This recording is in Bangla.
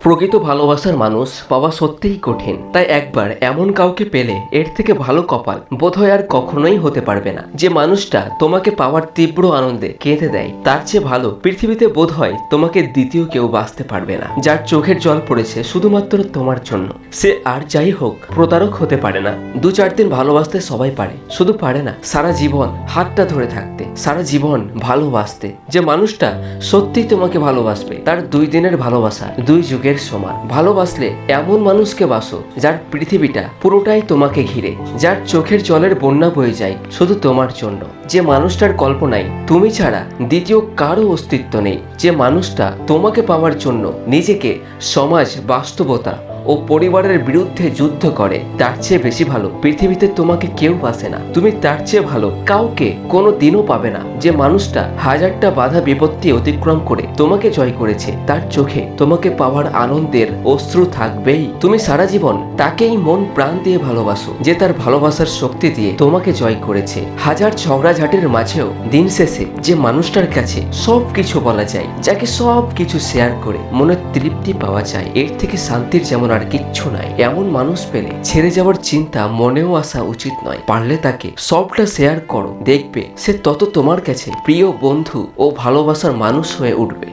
প্রকৃত ভালোবাসার মানুষ পাওয়া সত্যিই কঠিন, তাই একবার এমন কাউকে পেলে এর থেকে ভালো কপাল বোধহয় আর কখনোই হতে পারবে না। যে মানুষটা তোমাকে পাওয়ার তীব্র আনন্দে কেঁদে দেয়, তার চেয়ে ভালো পৃথিবীতে বোধহয় তোমাকে দ্বিতীয় কেউ বাঁচতে পারবে না। যার চোখের জল পড়েছে শুধুমাত্র তোমার জন্য, সে আর যাই হোক প্রতারক হতে পারে না। 2-4 দিন ভালোবাসতে সবাই পারে, শুধু পারে না সারা জীবন হাতটা ধরে থাকতে, সারা জীবন ভালোবাসতে। যে মানুষটা সত্যি তোমাকে ভালোবাসবে, তার 2 দিনের ভালোবাসা 2 যুগের সমান। ভালোবাসলে এমন মানুষকে বাসো যার পৃথিবীটা পুরোটাই তোমাকে ঘিরে, যার চোখের জলের বন্যা বয়ে যায় শুধু তোমার জন্য। যে মানুষটার কল্পনায় তুমি ছাড়া দ্বিতীয় কারো অস্তিত্ব নেই, যে মানুষটা তোমাকে পাওয়ার জন্য নিজেকে, সমাজ, বাস্তবতা ও পরিবারের বিরুদ্ধে যুদ্ধ করে, তার চেয়ে বেশি ভালো পৃথিবীতে তোমাকে কেউ বাসে না। তুমি তার চেয়ে ভালো কাউকে কোনো দিনও পাবে না। যে মানুষটা হাজারটা বাধা বিপত্তি অতিক্রম করে তোমাকে জয় করেছে, তার চোখে তোমাকে পাওয়ার আনন্দের অশ্রু থাকবেই। তুমি সারা জীবন তাকেই মন প্রাণ দিয়ে ভালোবাসো, যে তার ভালোবাসার শক্তি দিয়ে তোমাকে জয় করেছে। হাজার ঝগড়াঝাটির মাঝেও দিন শেষে যে মানুষটার কাছে সব কিছু বলা যায়, যাকে সব কিছু শেয়ার করে মনের তৃপ্তি পাওয়া যায়, এর থেকে শান্তির যেমন আর কিচ্ছু নাই। এমন মানুষ পেলে ছেড়ে যাওয়ার চিন্তা মনেও আসা উচিত নয়। পারলে তাকে সবটা শেয়ার করো, দেখবে সে তত তোমার কাছে প্রিয় বন্ধু ও ভালোবাসার মানুষ হয়ে উঠবে।